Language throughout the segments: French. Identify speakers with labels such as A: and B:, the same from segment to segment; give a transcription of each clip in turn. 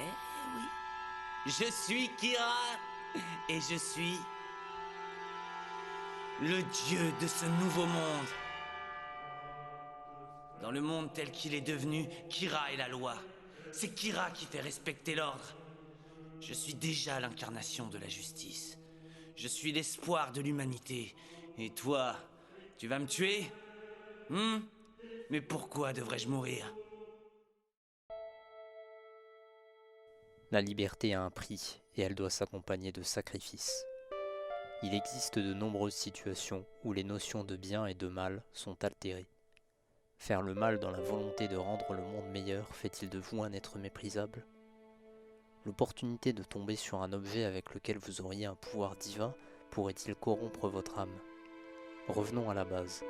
A: Eh oui, je suis Kira, et je suis le dieu de ce nouveau monde. Dans le monde tel qu'il est devenu, Kira est la loi. C'est Kira qui fait respecter l'ordre. Je suis déjà l'incarnation de la justice. Je suis l'espoir de l'humanité. Et toi, tu vas me tuer? Mais pourquoi devrais-je mourir?
B: La liberté a un prix et elle doit s'accompagner de sacrifices. Il existe de nombreuses situations où les notions de bien et de mal sont altérées. Faire le mal dans la volonté de rendre le monde meilleur fait-il de vous un être méprisable? L'opportunité de tomber sur un objet avec lequel vous auriez un pouvoir divin pourrait-il corrompre votre âme? Revenons à la base.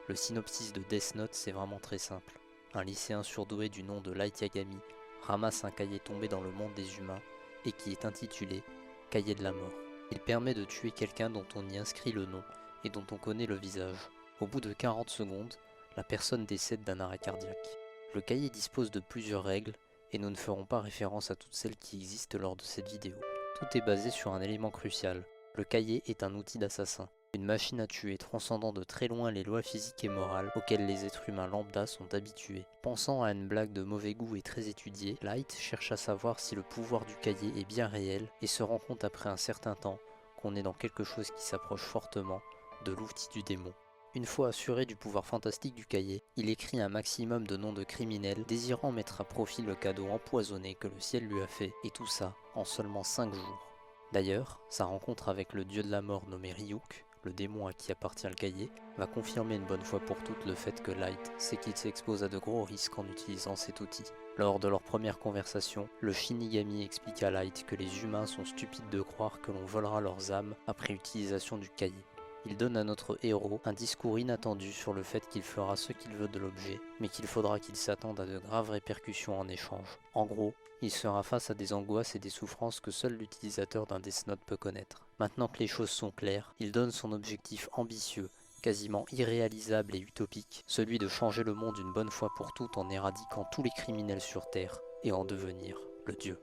B: Le synopsis de Death Note, c'est vraiment très simple. Un lycéen surdoué du nom de Light Yagami ramasse un cahier tombé dans le monde des humains et qui est intitulé Cahier de la mort. Il permet de tuer quelqu'un dont on y inscrit le nom et dont on connaît le visage. Au bout de 40 secondes, la personne décède d'un arrêt cardiaque. Le cahier dispose de plusieurs règles et nous ne ferons pas référence à toutes celles qui existent lors de cette vidéo. Tout est basé sur un élément crucial. Le cahier est un outil d'assassin. Une machine à tuer transcendant de très loin les lois physiques et morales auxquelles les êtres humains lambda sont habitués. Pensant à une blague de mauvais goût et très étudiée, Light cherche à savoir si le pouvoir du cahier est bien réel et se rend compte après un certain temps qu'on est dans quelque chose qui s'approche fortement de l'outil du démon. Une fois assuré du pouvoir fantastique du cahier, il écrit un maximum de noms de criminels désirant mettre à profit le cadeau empoisonné que le ciel lui a fait, et tout ça en seulement 5 jours. D'ailleurs, sa rencontre avec le dieu de la mort nommé Ryuk, le démon à qui appartient le cahier, va confirmer une bonne fois pour toutes le fait que Light sait qu'il s'expose à de gros risques en utilisant cet outil. Lors de leur première conversation, le Shinigami explique à Light que les humains sont stupides de croire que l'on volera leurs âmes après utilisation du cahier. Il donne à notre héros un discours inattendu sur le fait qu'il fera ce qu'il veut de l'objet, mais qu'il faudra qu'il s'attende à de graves répercussions en échange. En gros, il sera face à des angoisses et des souffrances que seul l'utilisateur d'un Death Note peut connaître. Maintenant que les choses sont claires, il donne son objectif ambitieux, quasiment irréalisable et utopique, celui de changer le monde une bonne fois pour toutes en éradiquant tous les criminels sur Terre et en devenir le dieu.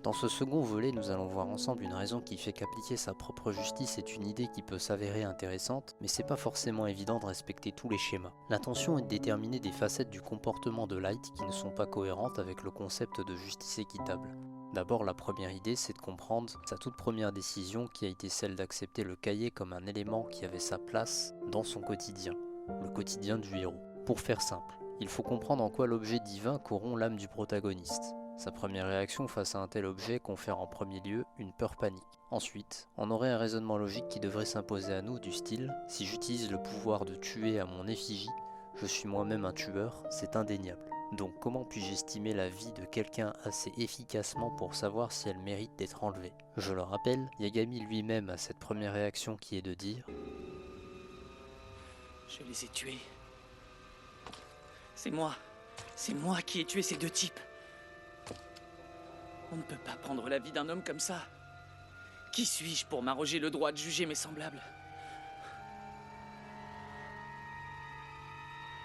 B: Dans ce second volet, nous allons voir ensemble une raison qui fait qu'appliquer sa propre justice est une idée qui peut s'avérer intéressante, mais c'est pas forcément évident de respecter tous les schémas. L'intention est de déterminer des facettes du comportement de Light qui ne sont pas cohérentes avec le concept de justice équitable. D'abord, la première idée, c'est de comprendre sa toute première décision qui a été celle d'accepter le cahier comme un élément qui avait sa place dans son quotidien, le quotidien du héros. Pour faire simple, il faut comprendre en quoi l'objet divin corrompt l'âme du protagoniste. Sa première réaction face à un tel objet confère en premier lieu une peur panique. Ensuite, on aurait un raisonnement logique qui devrait s'imposer à nous du style « si j'utilise le pouvoir de tuer à mon effigie, je suis moi-même un tueur, c'est indéniable ». Donc comment puis-je estimer la vie de quelqu'un assez efficacement pour savoir si elle mérite d'être enlevée? Je le rappelle, Yagami lui-même a cette première réaction qui est de dire
A: « Je les ai tués. C'est moi qui ai tué ces deux types. On ne peut pas prendre la vie d'un homme comme ça. Qui suis-je pour m'arroger le droit de juger mes semblables?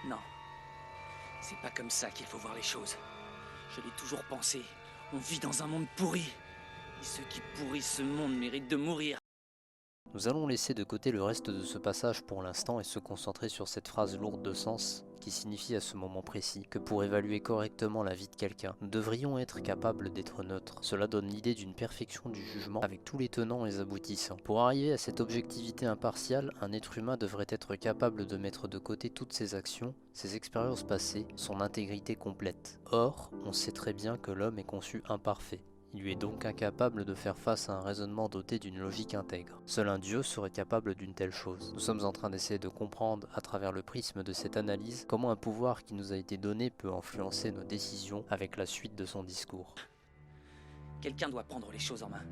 A: Non, c'est pas comme ça qu'il faut voir les choses. Je l'ai toujours pensé, on vit dans un monde pourri. Et ceux qui pourrissent ce monde méritent de mourir. »
B: Nous allons laisser de côté le reste de ce passage pour l'instant et se concentrer sur cette phrase lourde de sens qui signifie à ce moment précis que pour évaluer correctement la vie de quelqu'un, nous devrions être capables d'être neutres. Cela donne l'idée d'une perfection du jugement avec tous les tenants et les aboutissants. Pour arriver à cette objectivité impartiale, un être humain devrait être capable de mettre de côté toutes ses actions, ses expériences passées, son intégrité complète. Or, on sait très bien que l'homme est conçu imparfait. Il lui est donc incapable de faire face à un raisonnement doté d'une logique intègre. Seul un dieu serait capable d'une telle chose. Nous sommes en train d'essayer de comprendre, à travers le prisme de cette analyse, comment un pouvoir qui nous a été donné peut influencer nos décisions avec la suite de son discours.
A: Quelqu'un doit prendre les choses en main.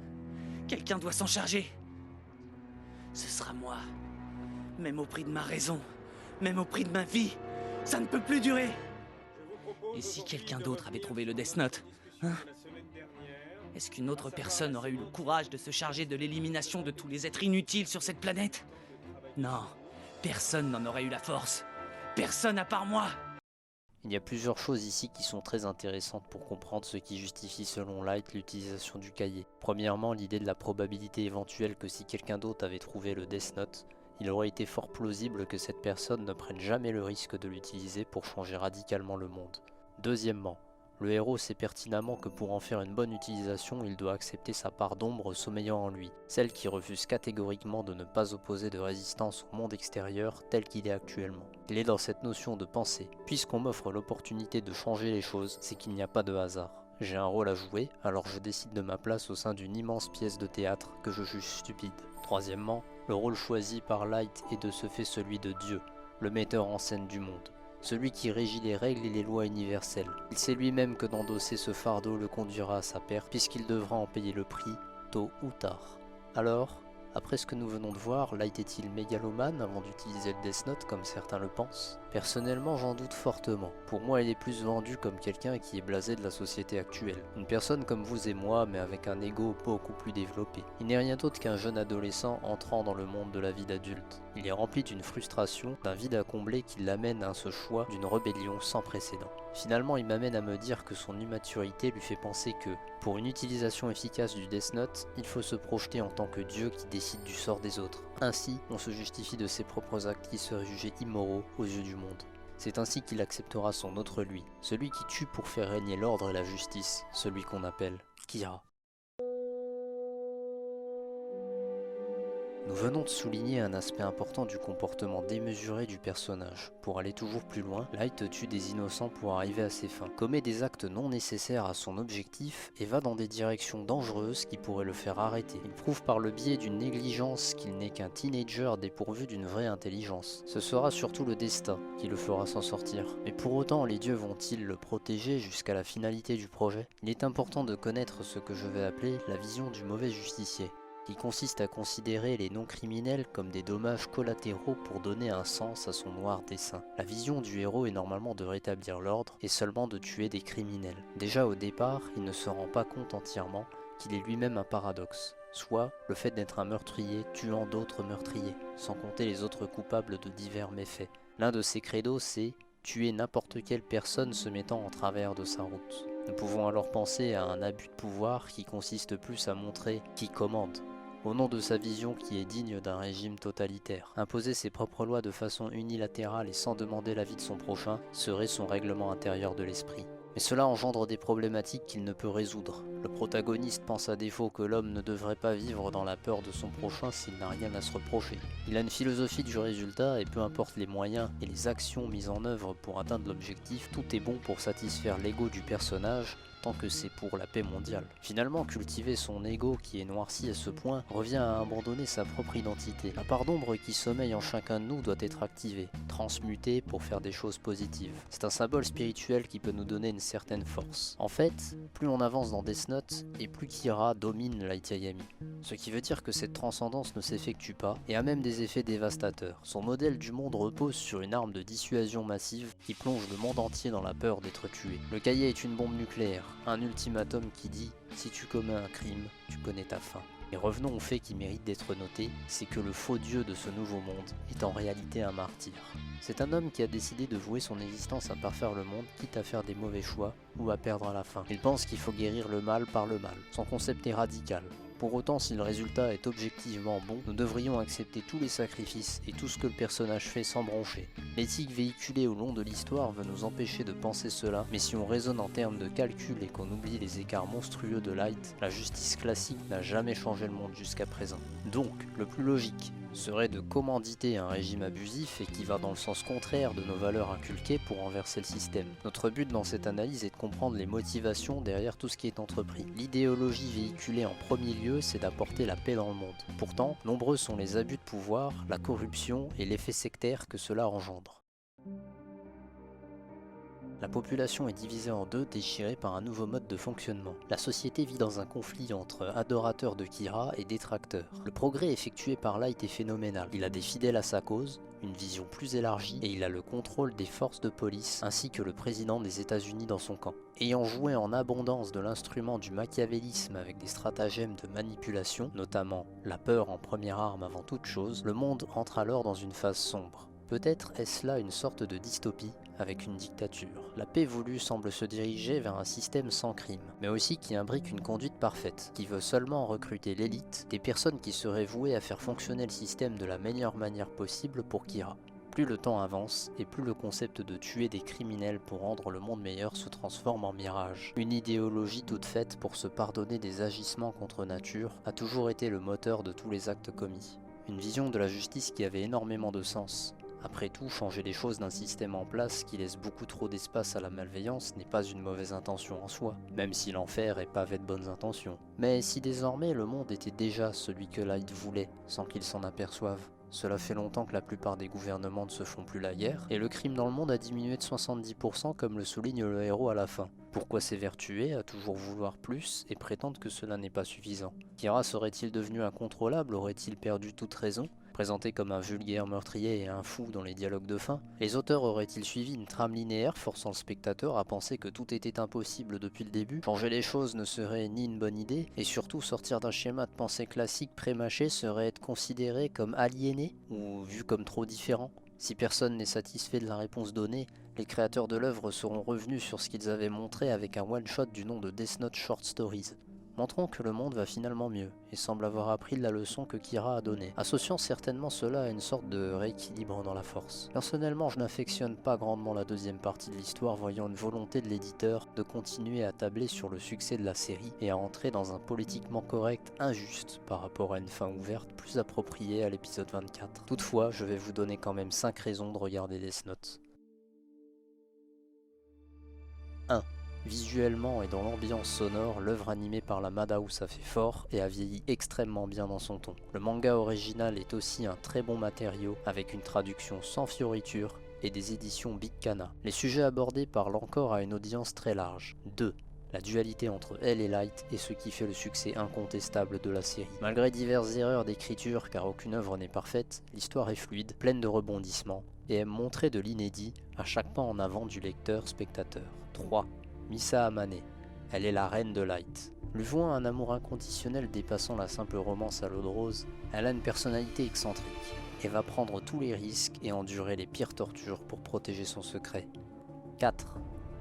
A: Quelqu'un doit s'en charger. Ce sera moi. Même au prix de ma raison. Même au prix de ma vie. Ça ne peut plus durer. Et si quelqu'un d'autre avait trouvé le Death Note, hein? Est-ce qu'une autre personne aurait eu le courage de se charger de l'élimination de tous les êtres inutiles sur cette planète? Non, personne n'en aurait eu la force. Personne à part moi.
B: Il y a plusieurs choses ici qui sont très intéressantes pour comprendre ce qui justifie selon Light l'utilisation du cahier. Premièrement, l'idée de la probabilité éventuelle que si quelqu'un d'autre avait trouvé le Death Note, il aurait été fort plausible que cette personne ne prenne jamais le risque de l'utiliser pour changer radicalement le monde. Deuxièmement, le héros sait pertinemment que pour en faire une bonne utilisation, il doit accepter sa part d'ombre sommeillant en lui, celle qui refuse catégoriquement de ne pas opposer de résistance au monde extérieur tel qu'il est actuellement. Il est dans cette notion de pensée. Puisqu'on m'offre l'opportunité de changer les choses, c'est qu'il n'y a pas de hasard. J'ai un rôle à jouer, alors je décide de ma place au sein d'une immense pièce de théâtre que je juge stupide. Troisièmement, le rôle choisi par Light est de ce fait celui de Dieu, le metteur en scène du monde. Celui qui régit les règles et les lois universelles. Il sait lui-même que d'endosser ce fardeau le conduira à sa perte, puisqu'il devra en payer le prix, tôt ou tard. Alors, après ce que nous venons de voir, Light est-il mégalomane avant d'utiliser le Death Note comme certains le pensent? Personnellement, j'en doute fortement. Pour moi, il est plus vendu comme quelqu'un qui est blasé de la société actuelle. Une personne comme vous et moi, mais avec un ego beaucoup plus développé. Il n'est rien d'autre qu'un jeune adolescent entrant dans le monde de la vie d'adulte. Il est rempli d'une frustration, d'un vide à combler qui l'amène à ce choix d'une rébellion sans précédent. Finalement, il m'amène à me dire que son immaturité lui fait penser que, pour une utilisation efficace du Death Note, il faut se projeter en tant que Dieu qui décide du sort des autres. Ainsi, on se justifie de ses propres actes qui seraient jugés immoraux aux yeux du monde. C'est ainsi qu'il acceptera son autre lui, celui qui tue pour faire régner l'ordre et la justice, celui qu'on appelle Kira. Nous venons de souligner un aspect important du comportement démesuré du personnage. Pour aller toujours plus loin, Light tue des innocents pour arriver à ses fins, commet des actes non nécessaires à son objectif et va dans des directions dangereuses qui pourraient le faire arrêter. Il prouve par le biais d'une négligence qu'il n'est qu'un teenager dépourvu d'une vraie intelligence. Ce sera surtout le destin qui le fera s'en sortir. Mais pour autant, les dieux vont-ils le protéger jusqu'à la finalité du projet? Il est important de connaître ce que je vais appeler la vision du mauvais justicier, qui consiste à considérer les non-criminels comme des dommages collatéraux pour donner un sens à son noir dessein. La vision du héros est normalement de rétablir l'ordre et seulement de tuer des criminels. Déjà au départ, il ne se rend pas compte entièrement qu'il est lui-même un paradoxe, soit le fait d'être un meurtrier tuant d'autres meurtriers, sans compter les autres coupables de divers méfaits. L'un de ses credos, c'est tuer n'importe quelle personne se mettant en travers de sa route. Nous pouvons alors penser à un abus de pouvoir qui consiste plus à montrer qui commande, au nom de sa vision qui est digne d'un régime totalitaire. Imposer ses propres lois de façon unilatérale et sans demander l'avis de son prochain serait son règlement intérieur de l'esprit. Mais cela engendre des problématiques qu'il ne peut résoudre. Le protagoniste pense à défaut que l'homme ne devrait pas vivre dans la peur de son prochain s'il n'a rien à se reprocher. Il a une philosophie du résultat et peu importe les moyens et les actions mises en œuvre pour atteindre l'objectif, tout est bon pour satisfaire l'ego du personnage, tant que c'est pour la paix mondiale. Finalement, cultiver son ego qui est noirci à ce point revient à abandonner sa propre identité. La part d'ombre qui sommeille en chacun de nous doit être activée, transmutée pour faire des choses positives. C'est un symbole spirituel qui peut nous donner une certaine force. En fait, plus on avance dans Death Note, et plus Kira domine Light Yagami. Ce qui veut dire que cette transcendance ne s'effectue pas, et a même des effets dévastateurs. Son modèle du monde repose sur une arme de dissuasion massive qui plonge le monde entier dans la peur d'être tué. Le cahier est une bombe nucléaire, un ultimatum qui dit « si tu commets un crime, tu connais ta fin ». Et revenons au fait qui mérite d'être noté, c'est que le faux dieu de ce nouveau monde est en réalité un martyr. C'est un homme qui a décidé de vouer son existence à parfaire le monde, quitte à faire des mauvais choix ou à perdre à la fin. Il pense qu'il faut guérir le mal par le mal. Son concept est radical. Pour autant, si le résultat est objectivement bon, nous devrions accepter tous les sacrifices et tout ce que le personnage fait sans broncher. L'éthique véhiculée au long de l'histoire veut nous empêcher de penser cela, mais si on raisonne en termes de calcul et qu'on oublie les écarts monstrueux de Light, la justice classique n'a jamais changé le monde jusqu'à présent. Donc, le plus logique serait de commanditer un régime abusif et qui va dans le sens contraire de nos valeurs inculquées pour renverser le système. Notre but dans cette analyse est de comprendre les motivations derrière tout ce qui est entrepris. L'idéologie véhiculée en premier lieu, c'est d'apporter la paix dans le monde. Pourtant, nombreux sont les abus de pouvoir, la corruption et l'effet sectaire que cela engendre. La population est divisée en deux, déchirée par un nouveau mode de fonctionnement. La société vit dans un conflit entre adorateurs de Kira et détracteurs. Le progrès effectué par Light est phénoménal. Il a des fidèles à sa cause, une vision plus élargie, et il a le contrôle des forces de police, ainsi que le président des États-Unis dans son camp. Ayant joué en abondance de l'instrument du machiavélisme avec des stratagèmes de manipulation, notamment la peur en première arme avant toute chose, le monde entre alors dans une phase sombre. Peut-être est-ce là une sorte de dystopie avec une dictature. La paix voulue semble se diriger vers un système sans crime, mais aussi qui imbrique une conduite parfaite, qui veut seulement recruter l'élite, des personnes qui seraient vouées à faire fonctionner le système de la meilleure manière possible pour Kira. Plus le temps avance, et plus le concept de tuer des criminels pour rendre le monde meilleur se transforme en mirage. Une idéologie toute faite pour se pardonner des agissements contre nature a toujours été le moteur de tous les actes commis. Une vision de la justice qui avait énormément de sens. Après tout, changer les choses d'un système en place qui laisse beaucoup trop d'espace à la malveillance n'est pas une mauvaise intention en soi, même si l'enfer est pavé de bonnes intentions. Mais si désormais le monde était déjà celui que Light voulait, sans qu'il s'en aperçoive, cela fait longtemps que la plupart des gouvernements ne se font plus la guerre, et le crime dans le monde a diminué de 70% comme le souligne le héros à la fin. Pourquoi s'évertuer à toujours vouloir plus et prétendre que cela n'est pas suffisant? Kira serait-il devenu incontrôlable? Aurait-il perdu toute raison? Présenté comme un vulgaire meurtrier et un fou dans les dialogues de fin, les auteurs auraient-ils suivi une trame linéaire forçant le spectateur à penser que tout était impossible depuis le début? Changer les choses ne serait ni une bonne idée, et surtout sortir d'un schéma de pensée classique pré-mâché serait être considéré comme aliéné ou vu comme trop différent. Si personne n'est satisfait de la réponse donnée, les créateurs de l'œuvre seront revenus sur ce qu'ils avaient montré avec un one-shot du nom de Death Note Short Stories. Montrons que le monde va finalement mieux, et semble avoir appris de la leçon que Kira a donnée, associant certainement cela à une sorte de rééquilibre dans la force. Personnellement, je n'affectionne pas grandement la deuxième partie de l'histoire, voyant une volonté de l'éditeur de continuer à tabler sur le succès de la série et à entrer dans un politiquement correct injuste par rapport à une fin ouverte plus appropriée à l'épisode 24. Toutefois, je vais vous donner quand même 5 raisons de regarder Death Note. 1. Visuellement et dans l'ambiance sonore, l'œuvre animée par la Madhouse a fait fort et a vieilli extrêmement bien dans son ton. Le manga original est aussi un très bon matériau avec une traduction sans fioriture et des éditions Big Kana. Les sujets abordés parlent encore à une audience très large. 2. La dualité entre elle et Light est ce qui fait le succès incontestable de la série. Malgré diverses erreurs d'écriture, car aucune œuvre n'est parfaite, l'histoire est fluide, pleine de rebondissements, et aime montrer de l'inédit à chaque pas en avant du lecteur-spectateur. 3. Misa Amane, elle est la reine de Light. Lui vouant un amour inconditionnel dépassant la simple romance à l'eau de rose, elle a une personnalité excentrique et va prendre tous les risques et endurer les pires tortures pour protéger son secret. 4.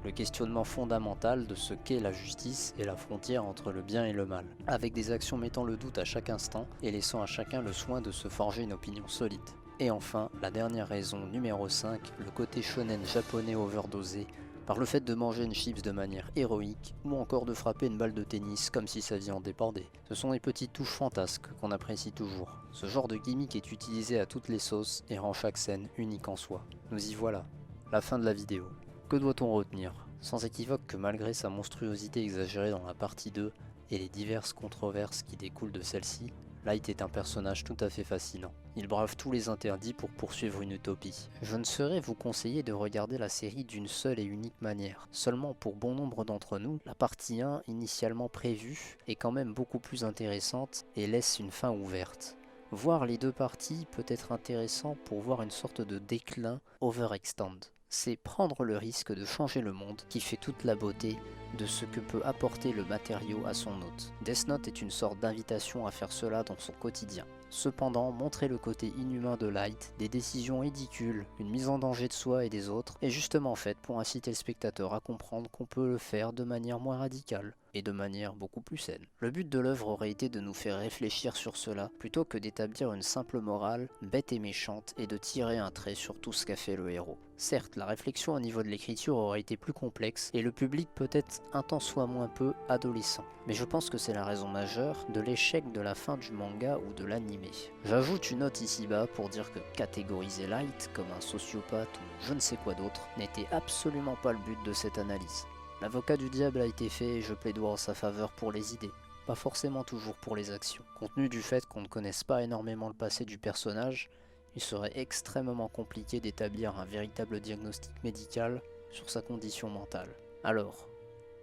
B: Le questionnement fondamental de ce qu'est la justice et la frontière entre le bien et le mal, avec des actions mettant le doute à chaque instant et laissant à chacun le soin de se forger une opinion solide. Et enfin, la dernière raison, numéro 5, le côté shonen japonais overdosé, par le fait de manger une chips de manière héroïque, ou encore de frapper une balle de tennis comme si sa vie en dépendait. Ce sont des petites touches fantasques qu'on apprécie toujours. Ce genre de gimmick est utilisé à toutes les sauces et rend chaque scène unique en soi. Nous y voilà, la fin de la vidéo. Que doit-on retenir? Sans équivoque que malgré sa monstruosité exagérée dans la partie 2 et les diverses controverses qui découlent de celle-ci, Light est un personnage tout à fait fascinant. Il brave tous les interdits pour poursuivre une utopie. Je ne saurais vous conseiller de regarder la série d'une seule et unique manière. Seulement pour bon nombre d'entre nous, la partie 1, initialement prévue, est quand même beaucoup plus intéressante et laisse une fin ouverte. Voir les deux parties peut être intéressant pour voir une sorte de déclin overextend. C'est prendre le risque de changer le monde qui fait toute la beauté de ce que peut apporter le matériau à son hôte. Death Note est une sorte d'invitation à faire cela dans son quotidien. Cependant, montrer le côté inhumain de Light, des décisions ridicules, une mise en danger de soi et des autres, est justement faite pour inciter le spectateur à comprendre qu'on peut le faire de manière moins radicale et de manière beaucoup plus saine. Le but de l'œuvre aurait été de nous faire réfléchir sur cela, plutôt que d'établir une simple morale, bête et méchante, et de tirer un trait sur tout ce qu'a fait le héros. Certes, la réflexion au niveau de l'écriture aurait été plus complexe, et le public peut-être un tant soit moins peu adolescent. Mais je pense que c'est la raison majeure de l'échec de la fin du manga ou de l'anime. J'ajoute une note ici-bas pour dire que catégoriser Light comme un sociopathe ou je ne sais quoi d'autre n'était absolument pas le but de cette analyse. L'avocat du diable a été fait et je plaidoie en sa faveur pour les idées, pas forcément toujours pour les actions. Compte tenu du fait qu'on ne connaisse pas énormément le passé du personnage, il serait extrêmement compliqué d'établir un véritable diagnostic médical sur sa condition mentale. Alors,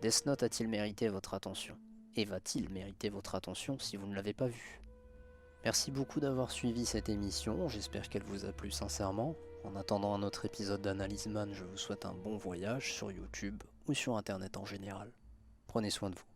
B: Death Note a-t-il mérité votre attention? Et va-t-il mériter votre attention si vous ne l'avez pas vu? Merci beaucoup d'avoir suivi cette émission, j'espère qu'elle vous a plu sincèrement. En attendant un autre épisode d'Analyse Man, je vous souhaite un bon voyage sur YouTube ou sur internet en général. Prenez soin de vous.